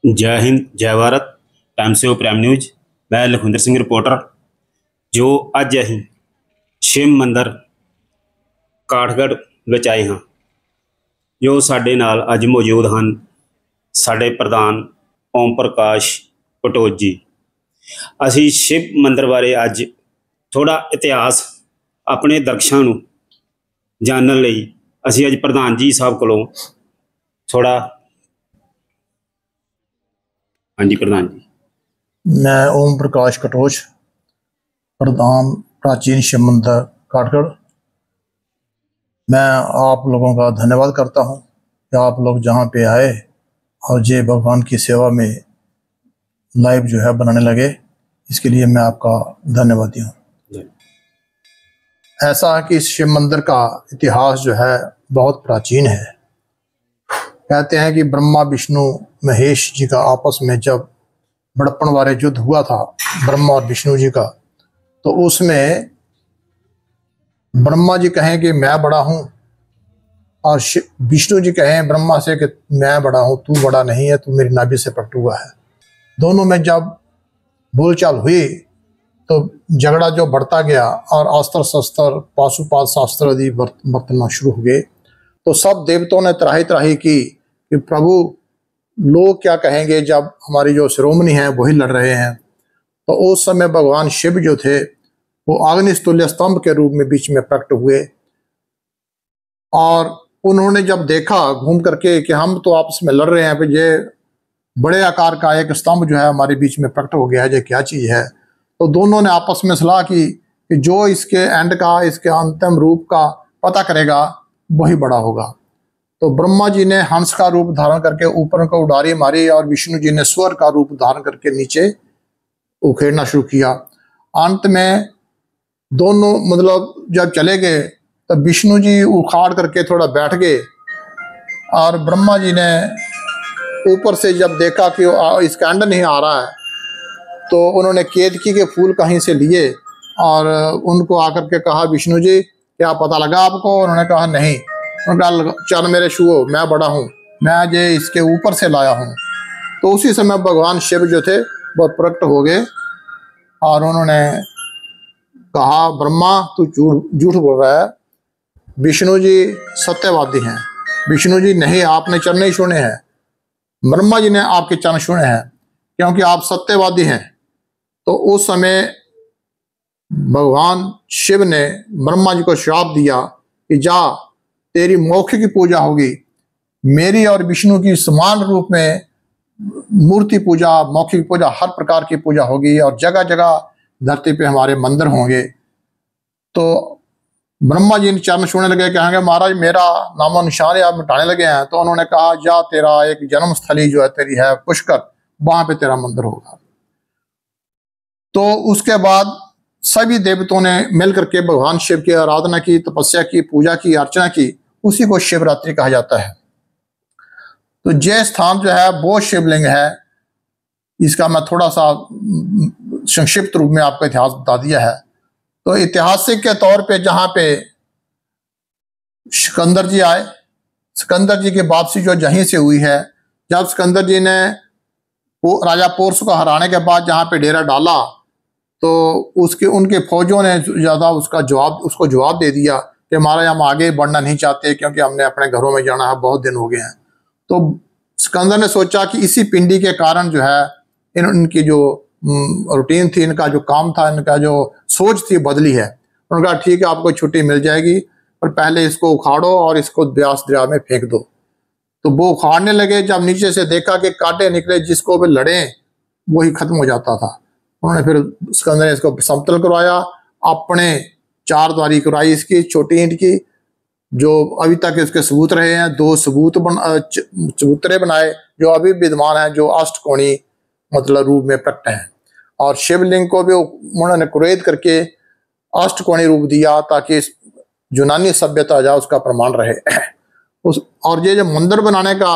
जय हिंद जय Bharat. Times of prime news. मैं लखविंदर सिंह रिपोर्टर। जो अज अं शिव मंदिर काठगढ़ विच आए हाँ, जो साडे नाल अज मौजूद हैं साडे प्रधान ओम प्रकाश पटोच जी। असी शिव मंदिर बारे अज थोड़ा इतिहास अपने दर्शकों नूं जानने लई असी अज प्रधान जी साहब कोलों थोड़ा। हाँ जी प्रधान जी। मैं ओम प्रकाश कटोच, प्रधान प्राचीन शिव मंदिर काठगढ़। मैं आप लोगों का धन्यवाद करता हूं कि आप लोग जहां पे आए और ये भगवान की सेवा में लाइव जो है बनाने लगे, इसके लिए मैं आपका धन्यवादी हूं। ऐसा है कि इस शिव मंदिर का इतिहास जो है बहुत प्राचीन है। कहते हैं कि ब्रह्मा विष्णु महेश जी का आपस में जब बड़प्पन वाले युद्ध हुआ था ब्रह्मा और विष्णु जी का, तो उसमें ब्रह्मा जी कहें कि मैं बड़ा हूं और विष्णु जी कहें ब्रह्मा से कि मैं बड़ा हूं, तू बड़ा नहीं है, तू मेरी नाभि से प्रकट हुआ है। दोनों में जब बोलचाल हुई तो झगड़ा जो बढ़ता गया और अस्त्र शस्त्र पाशुपात शास्त्र आदि बरतना शुरू हो गए। तो सब देवताओं ने त्राही त्राही की कि प्रभु लोग क्या कहेंगे जब हमारी जो शिरोमणि हैं वही लड़ रहे हैं। तो उस समय भगवान शिव जो थे वो अग्निस्तुल्य स्तंभ के रूप में बीच में प्रकट हुए और उन्होंने जब देखा घूम करके कि हम तो आपस में लड़ रहे हैं, फिर ये बड़े आकार का एक स्तंभ जो है हमारे बीच में प्रकट हो गया है, ये क्या चीज़ है। तो दोनों ने आपस में सलाह की कि जो इसके एंड का, इसके अंतिम रूप का पता करेगा वही बड़ा होगा। तो ब्रह्मा जी ने हंस का रूप धारण करके ऊपर को उडारी मारी और विष्णु जी ने स्वर का रूप धारण करके नीचे उखेड़ना शुरू किया। अंत में दोनों मतलब जब चले गए तब विष्णु जी उखाड़ करके थोड़ा बैठ गए और ब्रह्मा जी ने ऊपर से जब देखा कि इसका एंड नहीं आ रहा है तो उन्होंने केतकी के फूल कहीं से लिए और उनको आकर के कहा, विष्णु जी क्या पता लगा आपको? उन्होंने कहा नहीं। उन्होंने कहा चल मेरे छुओ, मैं बड़ा हूँ, मैं ये इसके ऊपर से लाया हूँ। तो उसी समय भगवान शिव जो थे वो प्रकट हो गए और उन्होंने कहा, ब्रह्मा तू झूठ बोल रहा है, विष्णु जी सत्यवादी हैं। विष्णु जी नहीं, आपने चरण नहीं सुने हैं, ब्रह्मा जी ने आपके चरण सुने हैं क्योंकि आप सत्यवादी हैं। तो उस समय भगवान शिव ने ब्रह्मा जी को श्राप दिया कि जा तेरी मोक्ष की पूजा होगी, मेरी और विष्णु की समान रूप में मूर्ति पूजा, मौखिक पूजा, हर प्रकार की पूजा होगी और जगह जगह धरती पे हमारे मंदिर होंगे। तो ब्रह्मा जी ने चरण छूने लगे, कहेंगे महाराज मेरा नामो निशान आप मिटाने लगे हैं। तो उन्होंने कहा जा तेरा एक जन्म स्थली जो है तेरी है पुष्कर, वहां पे तेरा मंदिर होगा। तो उसके बाद सभी देवताओं ने मिलकर के भगवान शिव की आराधना की, तपस्या की, पूजा की, अर्चना की। उसी को शिवरात्रि कहा जाता है। तो ये स्थान जो है वो शिवलिंग है। इसका मैं थोड़ा सा संक्षिप्त रूप में आपको इतिहास बता दिया है। तो ऐतिहासिक के तौर पे जहाँ पे सिकंदर जी आए, सिकंदर जी की वापसी जो यहीं से हुई है। जब सिकंदर जी ने वो राजा पोर्स को हराने के बाद जहाँ पे डेरा डाला तो उनके फौजों ने ज़्यादा उसको जवाब दे दिया कि महाराज हम आगे बढ़ना नहीं चाहते क्योंकि हमने अपने घरों में जाना है, बहुत दिन हो गए हैं। तो सिकंदर ने सोचा कि इसी पिंडी के कारण जो है इनकी जो रूटीन थी, इनका जो काम था, इनका जो सोच थी बदली है। उन्होंने कहा ठीक है आपको छुट्टी मिल जाएगी, पर पहले इसको उखाड़ो और इसको ब्यास दरिया में फेंक दो। तो वो उखाड़ने लगे, जब नीचे से देखा कि कांटे निकले, जिसको भी लड़े वही खत्म हो जाता था। उन्होंने फिर सिकंदर ने इसको समतल करवाया, अपने चार द्वारी करवाई इसकी छोटी ईंट की, जो अभी तक इसके सबूत रहे हैं। दो चबूतरे बनाए जो अभी विद्यमान है, जो अष्टकोणी मतलब रूप में प्रकट हैं। और शिवलिंग को भी उन्होंने कुरेद करके अष्टकोणी रूप दिया ताकि यूनानी सभ्यता जा उसका प्रमाण रहे। और ये जो मंदिर बनाने का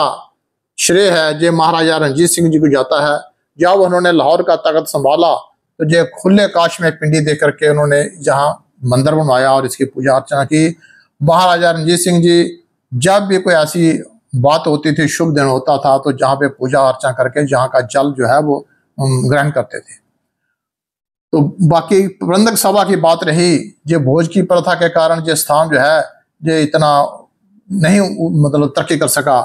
श्रेय है ये महाराजा रणजीत सिंह जी को जाता है। जब उन्होंने लाहौर का तख्त संभाला तो ये खुले आकाश में पिंडी दे करके उन्होंने जहाँ मंदिर बनवाया और इसकी पूजा अर्चना की। महाराजा रणजीत सिंह जी जब भी कोई ऐसी बात होती थी, शुभ दिन होता था, तो जहाँ पे पूजा अर्चना करके जहाँ का जल जो है वो ग्रहण करते थे। तो बाकी प्रबंधक सभा की बात रही, जो भोज की प्रथा के कारण जो स्थान जो है ये इतना नहीं मतलब तरक्की कर सका,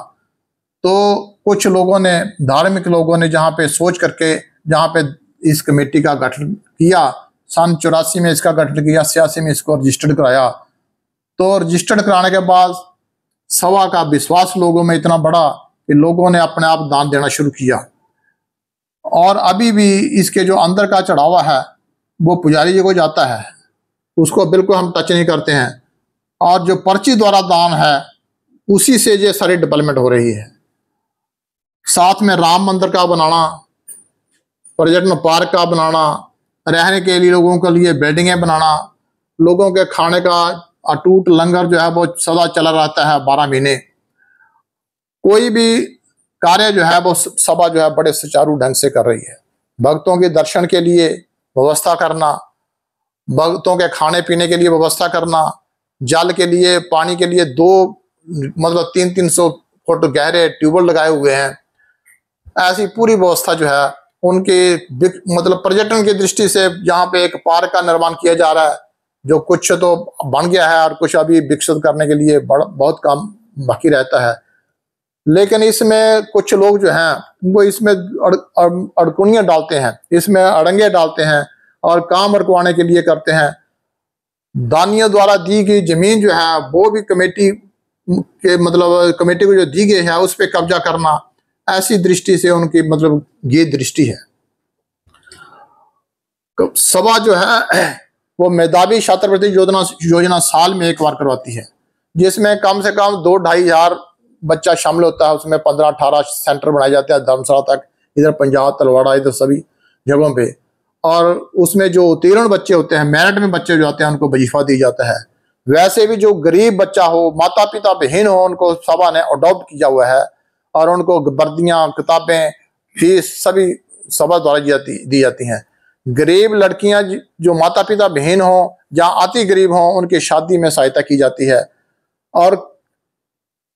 तो कुछ लोगों ने, धार्मिक लोगों ने जहाँ पे सोच करके जहाँ पे इस कमेटी का गठन किया, सन 84 में इसका गठन किया, 86 में इसको रजिस्टर्ड कराया। तो रजिस्टर्ड कराने के बाद सभा का विश्वास लोगों में इतना बढ़ा कि लोगों ने अपने आप दान देना शुरू किया। और अभी भी इसके जो अंदर का चढ़ावा है वो पुजारी जी को जाता है, उसको बिल्कुल हम टच नहीं करते हैं। और जो पर्ची द्वारा दान है उसी से ये सारी डेवलपमेंट हो रही है। साथ में राम मंदिर का बनाना, पर्यटन पार्क का बनाना, रहने के लिए लोगों के लिए बिल्डिंगें बनाना, लोगों के खाने का अटूट लंगर जो है वो सदा चला रहता है 12 महीने। कोई भी कार्य जो है वो सभा जो है बड़े सुचारू ढंग से कर रही है। भक्तों के दर्शन के लिए व्यवस्था करना, भक्तों के खाने पीने के लिए व्यवस्था करना, जल के लिए, पानी के लिए 300 फुट गहरे ट्यूबवेल लगाए हुए हैं। ऐसी पूरी व्यवस्था जो है उनके पर्यटन की दृष्टि से जहाँ पे एक पार्क का निर्माण किया जा रहा है, जो कुछ तो बन गया है और कुछ अभी विकसित करने के लिए बहुत काम बाकी रहता है। लेकिन इसमें कुछ लोग जो हैं वो इसमें अड़कुनियां डालते हैं, इसमें अड़ंगे डालते हैं और काम रुकवाने के लिए करते हैं। दानियों द्वारा दी गई जमीन जो है वो भी कमेटी को जो दी गई है उस पर कब्जा करना, ऐसी दृष्टि से उनकी ये दृष्टि है। सभा जो है वो मेधावी छात्रवृत्ति योजना साल में एक बार करवाती है, जिसमें कम से कम 2-2.5 हजार बच्चा शामिल होता है। उसमें 15-18 सेंटर बनाए जाते हैं धर्मशाला तक, इधर पंजाब, तलवाड़ा, इधर सभी जगहों पे। और उसमें जो उत्तीर्ण बच्चे होते हैं, मेरिट में बच्चे जो आते हैं, उनको वजीफा दी जाता है। वैसे भी जो गरीब बच्चा हो, माता पिता विहीन हो, उनको सभा ने अडॉप्ट किया हुआ है और उनको वर्दियां, किताबें, फीस सभी सभा द्वारा दी जाती हैं। गरीब लड़कियां जो माता पिता विहीन हो, जहाँ अति गरीब हो, उनकी शादी में सहायता की जाती है। और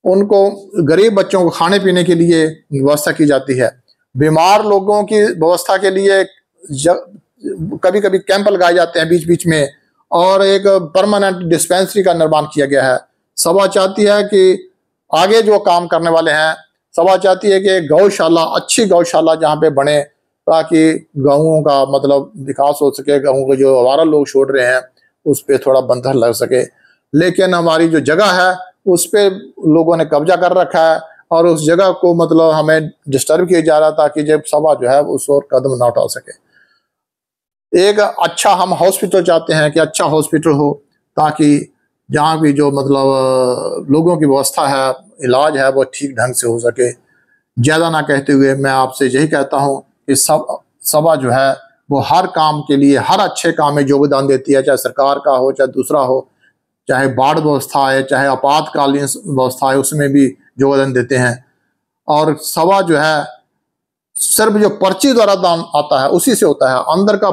उनको, गरीब बच्चों को खाने पीने के लिए व्यवस्था की जाती है। बीमार लोगों की व्यवस्था के लिए कभी कभी कैंप लगाए जाते हैं बीच बीच में, और एक परमानेंट डिस्पेंसरी का निर्माण किया गया है। सभा चाहती है कि आगे जो काम करने वाले हैं, सभा चाहती है कि गौशाला, अच्छी गौशाला जहाँ पे बने, ताकि गाँवों का विकास हो सके, गाँवों के जो आवारा लोग छोड़ रहे हैं उस पर थोड़ा बंधन लग सके। लेकिन हमारी जो जगह है उस पर लोगों ने कब्जा कर रखा है और उस जगह को हमें डिस्टर्ब किया जा रहा, ताकि जब सभा जो है उस ओर कदम ना उठा सके। एक अच्छा हम हॉस्पिटल चाहते हैं कि अच्छा हॉस्पिटल हो, ताकि जहाँ भी जो लोगों की व्यवस्था है, इलाज है, वो ठीक ढंग से हो सके। ज़्यादा ना कहते हुए मैं आपसे यही कहता हूँ कि सभा जो है वो हर काम के लिए, हर अच्छे काम में योगदान देती है, चाहे सरकार का हो, चाहे दूसरा हो, चाहे बाढ़ व्यवस्था है, चाहे आपातकालीन व्यवस्था है, उसमें भी योगदान देते हैं। और सभा जो है सिर्फ जो पर्ची द्वारा दान आता है उसी से होता है, अंदर का